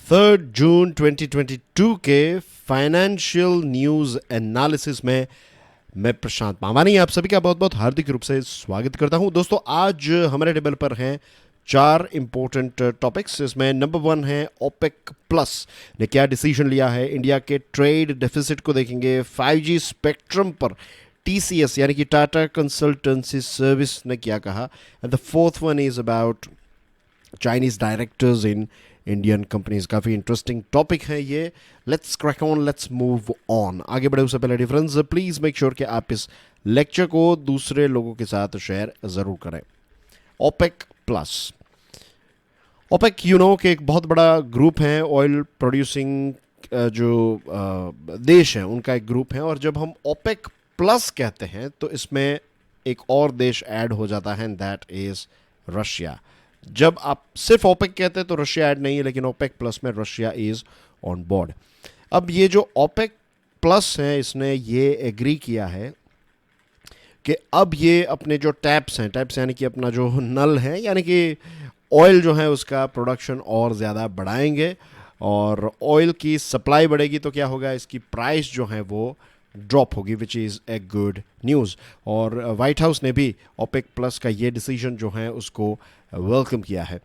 3 जून 2022 के financial news analysis में मैं प्रशांत मावानी आप सभी का बहुत बहुत हार्दिक रूप से स्वागत करता हूं। दोस्तों, आज हमारे टेबल पर हैं चार इंपॉर्टेंट टॉपिक्स। इसमें नंबर 1 है ओपेक प्लस ने क्या डिसीजन लिया है, इंडिया के ट्रेड डेफिसिट को देखेंगे, 5G स्पेक्ट्रम पर TCS यानी कि टाटा कंसल्टेंसी सर्विस ने क्या कहा, and the fourth one is about Chinese directors in Indian companies. काफ़ी इंटरेस्टिंग टॉपिक है ये। Let's crack on, let's move on. आगे बढ़े उससे पहले डिफरेंस प्लीज़ मेक श्योर कि आप इस लेक्चर को दूसरे लोगों के साथ शेयर ज़रूर करें। ओपेक प्लस, ओपेक के एक बहुत बड़ा ग्रुप है, ऑयल प्रोड्यूसिंग जो देश हैं उनका एक ग्रुप है। और जब हम ओपेक प्लस कहते हैं तो इसमें एक और देश ऐड हो जाता है, दैट इज़ रशिया। जब आप सिर्फ ओपेक कहते हैं तो रशिया ऐड नहीं है, लेकिन ओपेक प्लस में रशिया इज ऑन बोर्ड। अब ये जो ओपेक प्लस है, इसने ये एग्री किया है कि अब ये अपने जो टैप्स हैं, टैप्स यानी कि अपना जो नल है, यानी कि ऑयल जो है उसका प्रोडक्शन और ज़्यादा बढ़ाएंगे। और ऑयल की सप्लाई बढ़ेगी तो क्या होगा, इसकी प्राइस जो है वो ड्रॉप होगी, which is a good news. और वाइट हाउस ने भी ओपेक प्लस का ये डिसीजन जो है उसको वेलकम किया है।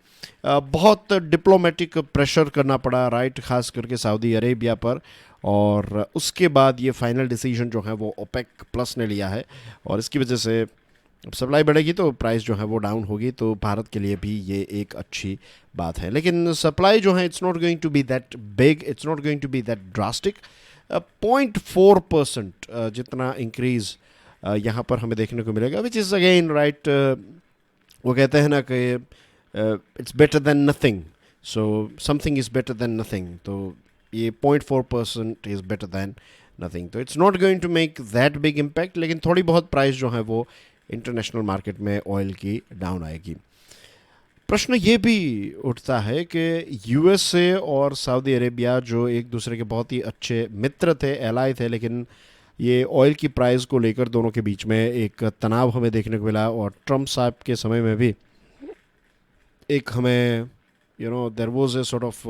बहुत डिप्लोमेटिक प्रेशर करना पड़ा, राइट, खास करके सऊदी अरेबिया पर, और उसके बाद ये फाइनल डिसीजन जो है वो ओपेक प्लस ने लिया है। और इसकी वजह से सप्लाई बढ़ेगी तो प्राइस जो है वो डाउन होगी, तो भारत के लिए भी ये एक अच्छी बात है। लेकिन सप्लाई जो है it's not going to be that big, it's not going to be that drastic. 0.4% जितना इंक्रीज यहाँ पर हमें देखने को मिलेगा, विच इज़ अगेन राइट, वो कहते हैं ना कि it's better than nothing, so something is better than nothing. तो ये 0.4% इज़ बेटर देन नथिंग, तो it's not going to make that big impact. लेकिन थोड़ी बहुत प्राइस जो है वो इंटरनेशनल मार्केट में ऑयल की डाउन आएगी। प्रश्न ये भी उठता है कि यूएसए और सऊदी अरेबिया जो एक दूसरे के बहुत ही अच्छे मित्र थे, एलाय थे, लेकिन ये ऑयल की प्राइस को लेकर दोनों के बीच में एक तनाव हमें देखने को मिला। और ट्रम्प साहब के समय में भी एक हमें there was a sort of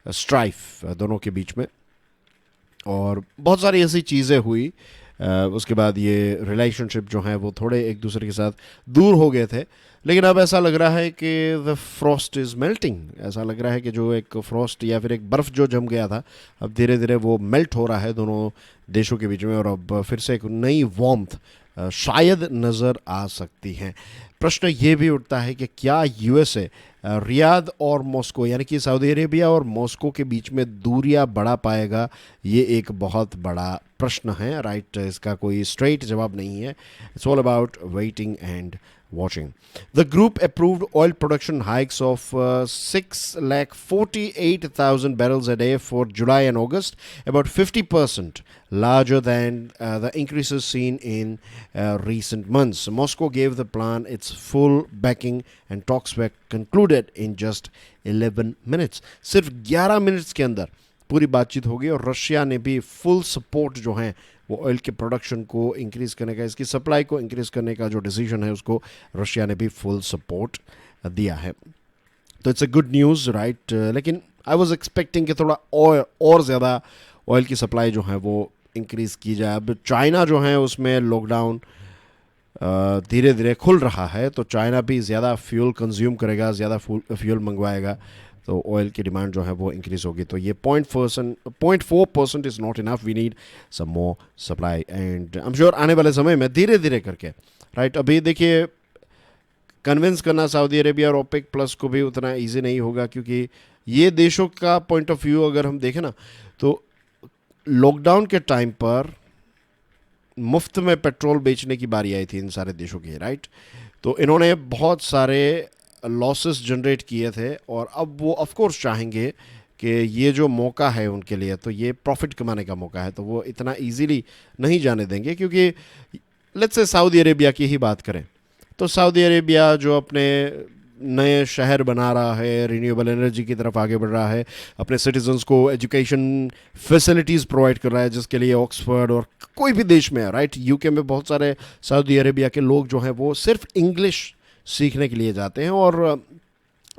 strife दोनों के बीच में, और बहुत सारी ऐसी चीज़ें हुई। उसके बाद ये रिलेशनशिप जो है वो थोड़े एक दूसरे के साथ दूर हो गए थे। लेकिन अब ऐसा लग रहा है कि द फ्रॉस्ट इज़ मेल्टिंग। ऐसा लग रहा है कि जो एक फ्रॉस्ट या फिर एक बर्फ़ जो जम गया था, अब धीरे धीरे वो मेल्ट हो रहा है दोनों देशों के बीच में, और अब फिर से एक नई वार्मथ शायद नज़र आ सकती हैं। प्रश्न ये भी उठता है कि क्या यूएसए रियाद और मॉस्को यानी कि सऊदी अरेबिया और मॉस्को के बीच में दूरियां बढ़ा पाएगा? ये एक बहुत बड़ा प्रश्न है, राइट। इसका कोई स्ट्रेट जवाब नहीं है। It's all about waiting and watching. The group approved oil production hikes of 648,000 barrels a day for July and August, about 50% larger than the increases seen in recent months. Moscow gave the plan its full backing and talks were concluded in just 11 minutes. सिर्फ 11 minutes के अंदर पूरी बातचीत होगी, और Russia ने भी full support जो है वो ऑयल के प्रोडक्शन को इंक्रीज़ करने का, इसकी सप्लाई को इंक्रीज़ करने का जो डिसीजन है उसको रशिया ने भी फुल सपोर्ट दिया है। तो it's a good news, right. लेकिन आई वाज एक्सपेक्टिंग कि थोड़ा और ज़्यादा ऑयल की सप्लाई जो है वो इंक्रीज़ की जाए। अब चाइना जो है उसमें लॉकडाउन धीरे धीरे खुल रहा है, तो चाइना भी ज़्यादा फ्यूल कंज्यूम करेगा, ज़्यादा फ्यूल मंगवाएगा, तो ऑयल की डिमांड जो है वो इंक्रीज होगी। तो ये 0.4% is not enough, we need some more supply, and I am sure आने वाले समय में धीरे धीरे करके, राइट। अभी देखिए, कन्विंस करना सऊदी अरेबिया और ओपेक प्लस को भी उतना ईजी नहीं होगा, क्योंकि ये देशों का पॉइंट ऑफ व्यू अगर हम देखें ना, तो लॉकडाउन के टाइम पर मुफ्त में पेट्रोल बेचने की बारी आई थी इन सारे देशों की, राइट। तो इन्होंने बहुत सारे लॉसेस जनरेट किए थे, और अब वो ऑफ कोर्स चाहेंगे कि ये जो मौका है उनके लिए, तो ये प्रॉफिट कमाने का मौका है, तो वो इतना इजीली नहीं जाने देंगे। क्योंकि लेट्स से सऊदी अरेबिया की ही बात करें, तो सऊदी अरेबिया जो अपने नए शहर बना रहा है, रिन्यूएबल एनर्जी की तरफ आगे बढ़ रहा है, अपने सिटीजन्स को एजुकेशन फैसिलिटीज़ प्रोवाइड कर रहा है, जिसके लिए ऑक्सफर्ड और कोई भी देश में, राइट, यूके में बहुत सारे सऊदी अरेबिया के लोग जो हैं वो सिर्फ इंग्लिश सीखने के लिए जाते हैं, और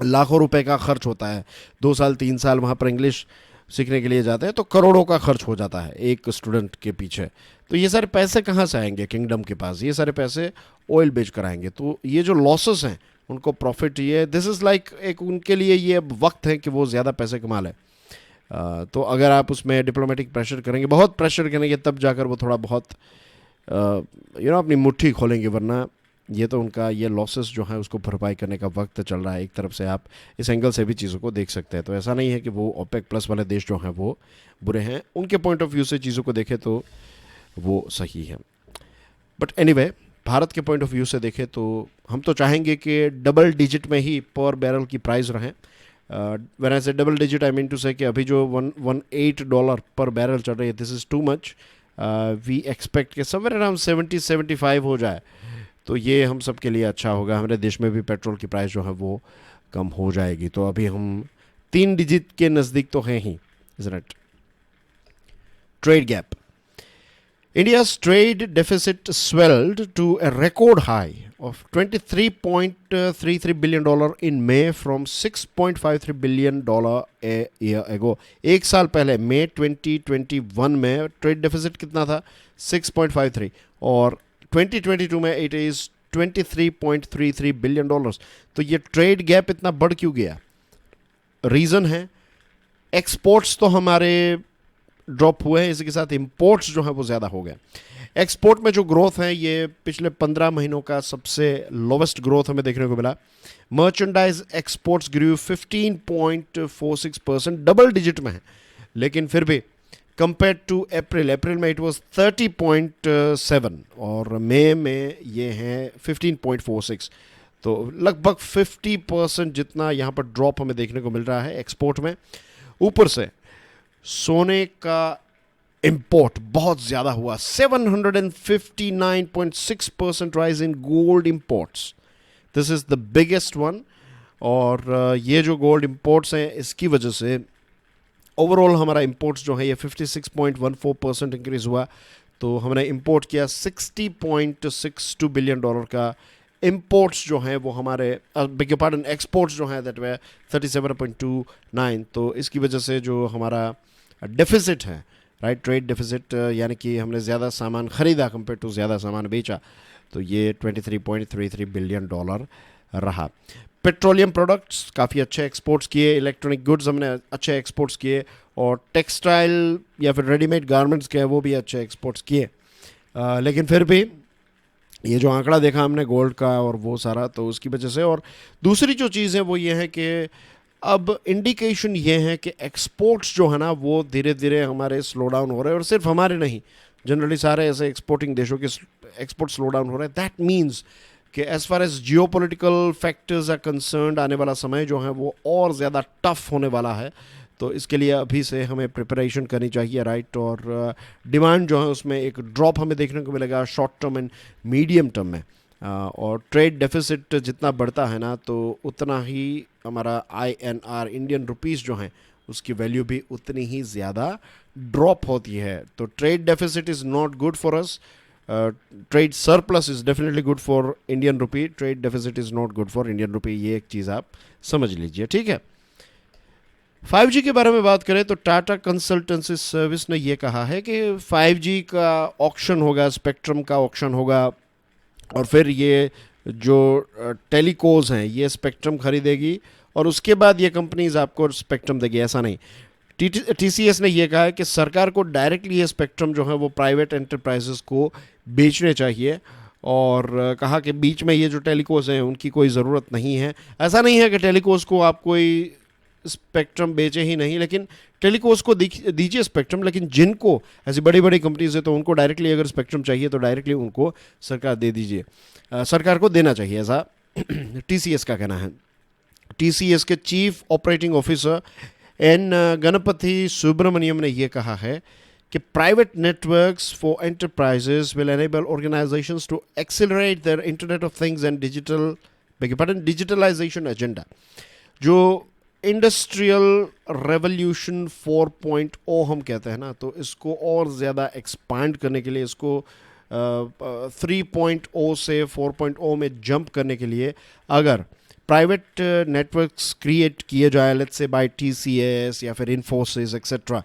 लाखों रुपए का खर्च होता है, 2 साल 3 साल वहाँ पर इंग्लिश सीखने के लिए जाते हैं तो करोड़ों का खर्च हो जाता है एक स्टूडेंट के पीछे। तो ये सारे पैसे कहाँ से आएंगे किंगडम के पास? ये सारे पैसे ऑयल बेच कर आएंगे। तो ये जो लॉसेस हैं उनको प्रॉफिट, ये दिस इज़ लाइक एक उनके लिए ये अब वक्त है कि वो ज़्यादा पैसे कमा लें। तो अगर आप उसमें डिप्लोमेटिक प्रेशर करेंगे, बहुत प्रेशर करेंगे, तब जाकर वो थोड़ा बहुत अपनी मुट्ठी खोलेंगे, वरना ये तो उनका ये लॉसेस जो है उसको भरपाई करने का वक्त चल रहा है। एक तरफ से आप इस एंगल से भी चीज़ों को देख सकते हैं। तो ऐसा नहीं है कि वो ओपेक प्लस वाले देश जो हैं वो बुरे हैं, उनके पॉइंट ऑफ व्यू से चीज़ों को देखें तो वो सही है। बट एनीवे, भारत के पॉइंट ऑफ व्यू से देखें तो हम तो चाहेंगे कि डबल डिजिट में ही पर बैरल की प्राइस रहें। When I say double digit, I mean to say कि अभी जो $118 पर बैरल चल रही है, this is too much. We expect कि समवेयर अराउंड 70-75 हो जाए तो ये हम सब के लिए अच्छा होगा। हमारे देश में भी पेट्रोल की प्राइस जो है वो कम हो जाएगी। तो अभी हम 3 डिजिट के नज़दीक तो हैं ही, isn't it? Trade gap, India's trade deficit swelled to a record high of $23.33 billion in May from $6.53 billion a year ago. एक साल पहले मई 2021 में ट्रेड डेफिसिट कितना था? 6.53, और 2022 में इट इज़ $23.33 बिलियन। तो ये ट्रेड गैप इतना बढ़ क्यों गया? रीज़न है एक्सपोर्ट्स तो हमारे ड्रॉप हुए हैं, इसी के साथ इंपोर्ट्स जो है वो ज़्यादा हो गए। एक्सपोर्ट में जो ग्रोथ है ये पिछले 15 महीनों का सबसे लोवेस्ट ग्रोथ हमें देखने को मिला। मर्चेंडाइज एक्सपोर्ट्स ग्रू 15.46%, डबल डिजिट में है, लेकिन फिर भी कंपेयर टू अप्रैल में इट वाज 30.7 और मई में ये है 15.46। तो लगभग 50% जितना यहाँ पर ड्रॉप हमें देखने को मिल रहा है एक्सपोर्ट में। ऊपर से सोने का इंपोर्ट बहुत ज़्यादा हुआ, 759.6% rise in gold imports, this is the biggest one. और ये जो गोल्ड इंपोर्ट्स हैं इसकी वजह से ओवरऑल हमारा इंपोर्ट्स जो है ये 56.14% इंक्रीज़ हुआ। तो हमने इंपोर्ट किया $60.62 बिलियन का। इंपोर्ट्स जो हैं वो हमारे बिग पार्टन एक्सपोर्ट्स जो हैं दैट वे 37.29। तो इसकी वजह से जो हमारा डेफिसिट है, राइट, ट्रेड डेफिसिट, यानी कि हमने ज़्यादा सामान ख़रीदा कंपेयर टू ज़्यादा सामान बेचा, तो ये $23.33 बिलियन रहा। पेट्रोलियम प्रोडक्ट्स काफ़ी अच्छे एक्सपोर्ट्स किए, इलेक्ट्रॉनिक गुड्स हमने अच्छे एक्सपोर्ट्स किए, और टेक्सटाइल या फिर रेडीमेड गारमेंट्स के हैं वो भी अच्छे एक्सपोर्ट्स किए। लेकिन फिर भी ये जो आंकड़ा देखा हमने गोल्ड का और वो सारा, तो उसकी वजह से। और दूसरी जो चीज़ है वो ये है कि अब इंडिकेशन ये है कि एक्सपोर्ट्स जो है ना वो धीरे धीरे हमारे स्लो डाउन हो रहे हैं, और सिर्फ हमारे नहीं, जनरली सारे ऐसे एक्सपोर्टिंग देशों के एक्सपोर्ट स्लो डाउन हो रहे हैं। दैट मीन्स कि as far as geopolitical factors are concerned, आने वाला समय जो है वो और ज़्यादा टफ होने वाला है। तो इसके लिए अभी से हमें प्रिपरेशन करनी चाहिए, राइट। और डिमांड जो है उसमें एक ड्रॉप हमें देखने को मिलेगा short term and medium term में। और ट्रेड डेफिसिट जितना बढ़ता है ना तो उतना ही हमारा INR इंडियन रुपीस जो हैं उसकी वैल्यू भी उतनी ही ज़्यादा ड्रॉप होती है। तो trade deficit is not good for us, trade surplus is definitely good for Indian rupee, trade deficit is not good for Indian rupee. ये एक चीज़ आप समझ लीजिए, ठीक है। 5G के बारे में बात करें तो टाटा कंसल्टेंसी सर्विस ने ये कहा है कि 5G का ऑक्शन होगा, स्पेक्ट्रम का ऑक्शन होगा, और फिर ये जो टेलीकोज हैं ये स्पेक्ट्रम खरीदेगी और उसके बाद ये कंपनीज आपको स्पेक्ट्रम देगी। ऐसा नहीं, TCS ने ये कहा है कि सरकार को डायरेक्टली ये स्पेक्ट्रम जो है वो प्राइवेट एंटरप्राइजेस को बेचने चाहिए, और कहा कि बीच में ये जो टेलीकोज हैं उनकी कोई ज़रूरत नहीं है। ऐसा नहीं है कि टेलीकोज को आप कोई स्पेक्ट्रम बेचे ही नहीं, लेकिन टेलीकोज को दीजिए स्पेक्ट्रम, लेकिन जिनको ऐसी बड़ी बड़ी कंपनीज है तो उनको डायरेक्टली अगर स्पेक्ट्रम चाहिए तो डायरेक्टली उनको सरकार दे दीजिए, सरकार को देना चाहिए, ऐसा TCS का कहना है। TCS के chief operating officer N Ganapathi Subramaniam ने यह कहा है कि private networks for enterprises will enable organisations to accelerate their internet of things and digitalisation agenda. जो इंडस्ट्रियल रेवोल्यूशन 4.0 हम कहते हैं ना, तो इसको और ज़्यादा एक्सपांड करने के लिए, इसको 3.0 से 4.0 में जंप करने के लिए अगर प्राइवेट नेटवर्क्स क्रिएट किए जाए, लेट्स से बाय टीसीएस या फिर इन्फोसिस एक्सेट्रा,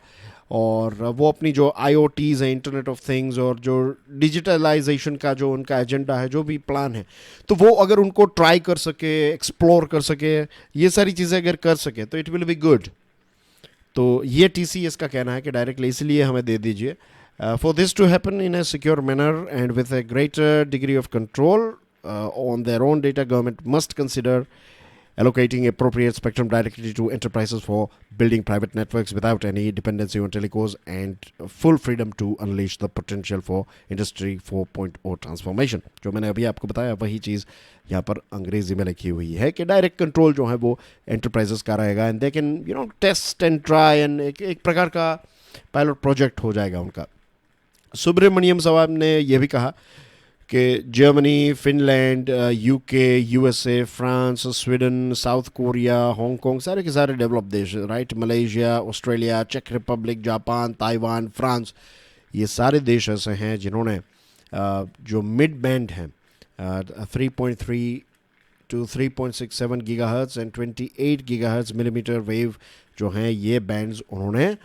और वो अपनी जो आईओटीज़ हैं, इंटरनेट ऑफ थिंग्स, और जो डिजिटलाइजेशन का जो उनका एजेंडा है, जो भी प्लान है, तो वो अगर उनको ट्राई कर सके, एक्सप्लोर कर सके, ये सारी चीज़ें अगर कर सके तो इट विल बी गुड। तो ये टीसीएस का कहना है कि डायरेक्टली इसलिए हमें दे दीजिए। For this to happen in a secure manner and with a greater degree of control on their own data, government must consider allocating appropriate spectrum directly to enterprises for building private networks without any dependency on telecos, and full freedom to unleash the potential for Industry 4.0 transformation। जो मैंने अभी आपको बताया वही चीज़ यहाँ पर अंग्रेजी में लिखी हुई है कि डायरेक्ट कंट्रोल जो है वो एंटरप्राइजेस का रहेगा, and they can test and try, and एक प्रकार का पायलट प्रोजेक्ट हो जाएगा उनका। सुब्रमण्यम स्वामी ने यह भी कहा कि Germany, Finland, UK, USA, France, Sweden, South Korea, Hong Kong, सारे के सारे डेवलप देश, राइट, मलेशिया, ऑस्ट्रेलिया, चेक रिपब्लिक, जापान, ताइवान, फ्रांस, ये सारे देश ऐसे हैं जिन्होंने जो मिड बैंड हैं 3.3 to 3.67 gigahertz and 28 gigahertz millimetre wave जो हैं, ये बैंड्स उन्होंने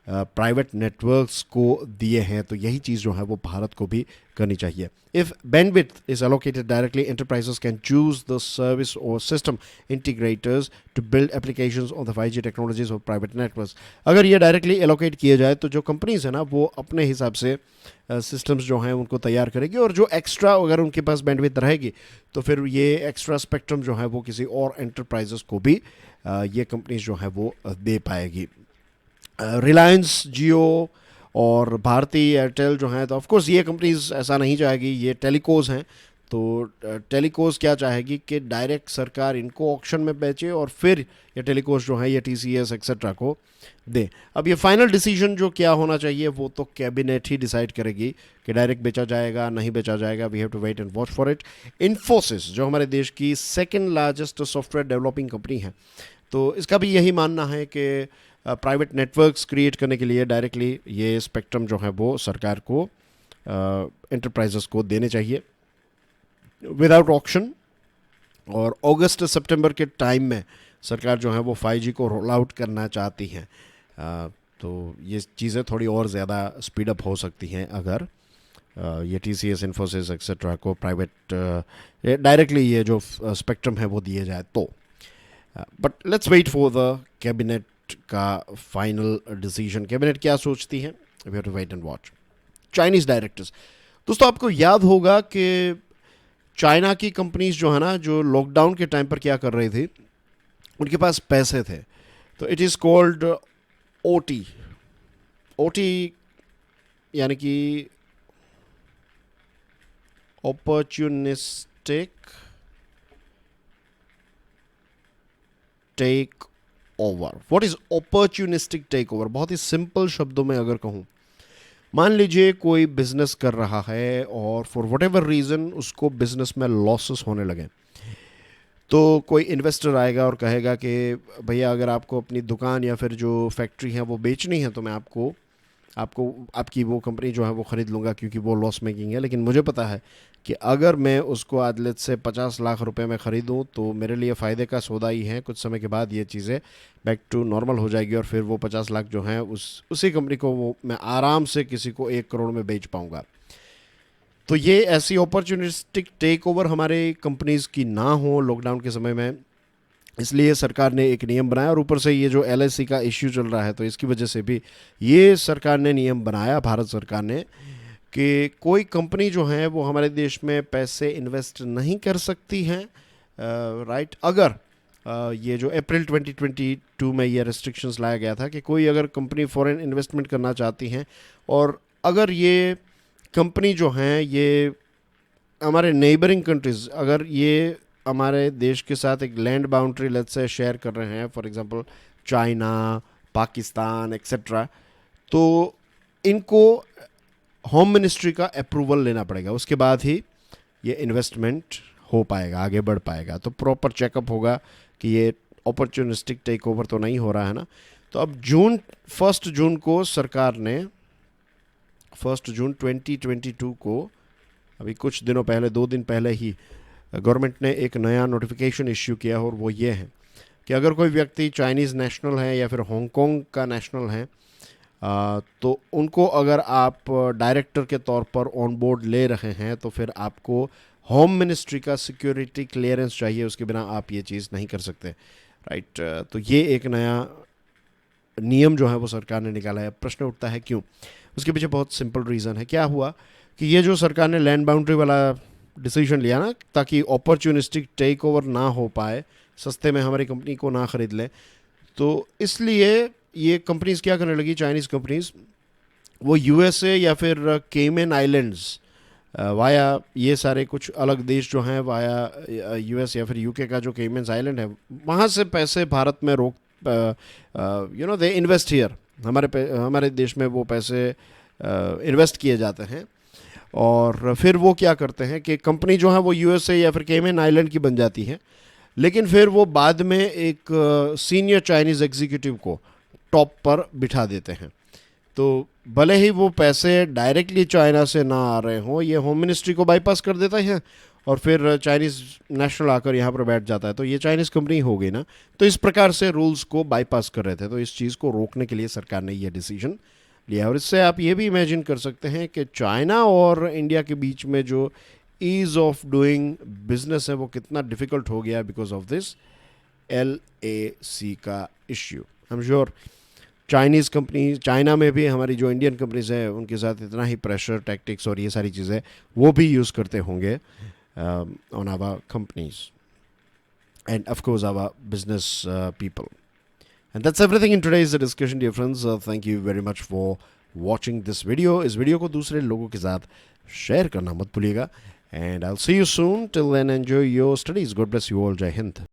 प्राइवेट नेटवर्क्स को दिए हैं। तो यही चीज़ जो है वो भारत को भी करनी चाहिए। If bandwidth is allocated directly, enterprises can choose the service or system integrators to build applications on the 5G technologies of private networks। अगर ये डायरेक्टली एलोकेट किए जाए तो जो कंपनीज है ना, वो अपने हिसाब से सिस्टम्स जो हैं उनको तैयार करेगी, और जो एक्स्ट्रा अगर उनके पास बैंडविड्थ रहेगी तो फिर ये एक्स्ट्रा स्पेक्ट्रम जो है वो किसी और एंटरप्राइजेस को भी ये कंपनीज जो है वो दे पाएगी। रिलायंस जियो और भारती एयरटेल जो हैं, तो ऑफकोर्स ये कंपनीज ऐसा नहीं चाहेगी, ये टेलीकोज हैं, तो टेलीकोज क्या चाहेगी कि डायरेक्ट सरकार इनको ऑक्शन में बेचे और फिर ये टेलीकोज जो है ये टीसीएस एक्सेट्रा को दे। अब ये फाइनल डिसीजन जो क्या होना चाहिए वो तो कैबिनेट ही डिसाइड करेगी कि डायरेक्ट बेचा जाएगा, नहीं बेचा जाएगा। We have to wait and watch for it. Infosys जो हमारे देश की second largest software developing company है, तो इसका भी यही मानना है कि प्राइवेट नेटवर्क्स क्रिएट करने के लिए डायरेक्टली ये स्पेक्ट्रम जो है वो सरकार को एंटरप्राइजेस को देने चाहिए विदाउट ऑक्शन। और अगस्त सितंबर के टाइम में सरकार जो है वो 5G को रोल आउट करना चाहती हैं। तो ये चीज़ें थोड़ी और ज़्यादा स्पीड अप हो सकती हैं अगर ये टीसीएस, इन्फोसिस एक्सेट्रा को प्राइवेट डायरेक्टली ये जो स्पेक्ट्रम है वो दिए जाए तो। But let's wait for the cabinet का फाइनल डिसीजन। कैबिनेट क्या सोचती है, we have to wait and watch. Chinese directors, दोस्तों आपको याद होगा कि चाइना की कंपनीज जो है ना, जो लॉकडाउन के टाइम पर क्या कर रही थी, उनके पास पैसे थे, तो it is called OT. OT यानी कि opportunistic take over. What is opportunistic take over? बहुत ही सिंपल शब्दों में अगर कहूँ, मान लीजिए कोई बिजनेस कर रहा है और फॉर वट एवर रीज़न उसको बिजनेस में लॉसेस होने लगे, तो कोई इन्वेस्टर आएगा और कहेगा कि भैया अगर आपको अपनी दुकान या फिर जो फैक्ट्री है वो बेचनी है तो मैं आपको आपकी वो कंपनी जो है वो ख़रीद लूँगा क्योंकि वो लॉस मेकिंग है। लेकिन मुझे पता है कि अगर मैं उसको आदलत से 50 लाख रुपए में ख़रीदूँ तो मेरे लिए फ़ायदे का सौदा ही है। कुछ समय के बाद ये चीज़ें बैक टू नॉर्मल हो जाएगी और फिर वो 50 लाख जो हैं उसी कंपनी को वो मैं आराम से किसी को 1 करोड़ में बेच पाऊँगा। तो ये ऐसी अपॉर्चुनिस्टिक टेक ओवर हमारे कंपनीज़ की ना हो लॉकडाउन के समय में, इसलिए सरकार ने एक नियम बनाया। और ऊपर से ये जो एलआईसी का इश्यू चल रहा है तो इसकी वजह से भी ये सरकार ने नियम बनाया, भारत सरकार ने, कि कोई कंपनी जो है वो हमारे देश में पैसे इन्वेस्ट नहीं कर सकती हैं, राइट। अगर ये जो अप्रैल 2022 में ये रेस्ट्रिक्शंस लाया गया था कि कोई अगर कंपनी फॉरेन इन्वेस्टमेंट करना चाहती हैं और अगर ये कंपनी जो हैं ये हमारे नेबरिंग कंट्रीज़, अगर ये हमारे देश के साथ एक land boundary let's say share कर रहे हैं, for example China, Pakistan etcetera, तो इनको होम मिनिस्ट्री का अप्रूवल लेना पड़ेगा, उसके बाद ही ये इन्वेस्टमेंट हो पाएगा, आगे बढ़ पाएगा। तो प्रॉपर चेकअप होगा कि ये अपॉर्चुनिस्टिक टेक ओवर तो नहीं हो रहा है ना। तो अब 1 जून को सरकार ने 1 जून 2022 को, अभी कुछ दिनों पहले, 2 दिन पहले ही गवर्नमेंट ने एक नया नोटिफिकेशन इश्यू किया और वो ये है कि अगर कोई व्यक्ति चाइनीज़ नेशनल है या फिर हांगकांग का नेशनल है, तो उनको अगर आप डायरेक्टर के तौर पर ऑन बोर्ड ले रहे हैं तो फिर आपको होम मिनिस्ट्री का सिक्योरिटी क्लियरेंस चाहिए, उसके बिना आप ये चीज़ नहीं कर सकते, राइट। तो ये एक नया नियम जो है वो सरकार ने निकाला है। प्रश्न उठता है क्यों? उसके पीछे बहुत सिंपल रीज़न है। क्या हुआ कि ये जो सरकार ने लैंड बाउंड्री वाला डिसीजन लिया ना, ताकि अपॉर्चुनिस्टिक टेक ओवर ना हो पाए, सस्ते में हमारी कंपनी को ना ख़रीद लें, तो इसलिए ये कंपनीज़ क्या करने लगी, चाइनीज़ कंपनीज़, वो यूएसए या फिर केमन आइलैंड्स वाया ये सारे कुछ अलग देश जो हैं वाया यूएस या फिर यूके का जो केमन आइलैंड है, वहाँ से पैसे भारत में रोक दे इन्वेस्ट हियर, हमारे देश में वो पैसे इन्वेस्ट किए जाते हैं। और फिर वो क्या करते हैं कि कंपनी जो है वो यूएसए या फिर केमन आइलैंड की बन जाती है, लेकिन फिर वो बाद में एक सीनियर चाइनीज़ एग्जीक्यूटिव को टॉप पर बिठा देते हैं। तो भले ही वो पैसे डायरेक्टली चाइना से ना आ रहे हों, ये होम मिनिस्ट्री को बाईपास कर देता है और फिर चाइनीज़ नेशनल आकर यहाँ पर बैठ जाता है, तो ये चाइनीज़ कंपनी हो गई ना। तो इस प्रकार से रूल्स को बाईपास कर रहे थे, तो इस चीज़ को रोकने के लिए सरकार ने यह डिसीजन लिया। और इससे आप ये भी इमेजिन कर सकते हैं कि चाइना और इंडिया के बीच में जो ईज़ ऑफ डूइंग बिजनेस है वो कितना डिफ़िकल्ट हो गया बिकॉज ऑफ दिस LAC का issue. I am sure Chinese company, China में भी हमारी जो इंडियन कंपनीज हैं उनके साथ इतना ही प्रेशर टैक्टिक्स और ये सारी चीज़ें वो भी यूज़ करते होंगे on our companies and of course our business people. And that's everything in today's discussion dear friends. Thank you very much for watching this video. इस वीडियो को दूसरे लोगों के साथ शेयर करना मत भूलिएगा। And I will see you soon. Till then enjoy your studies. God bless you all. जय हिंद।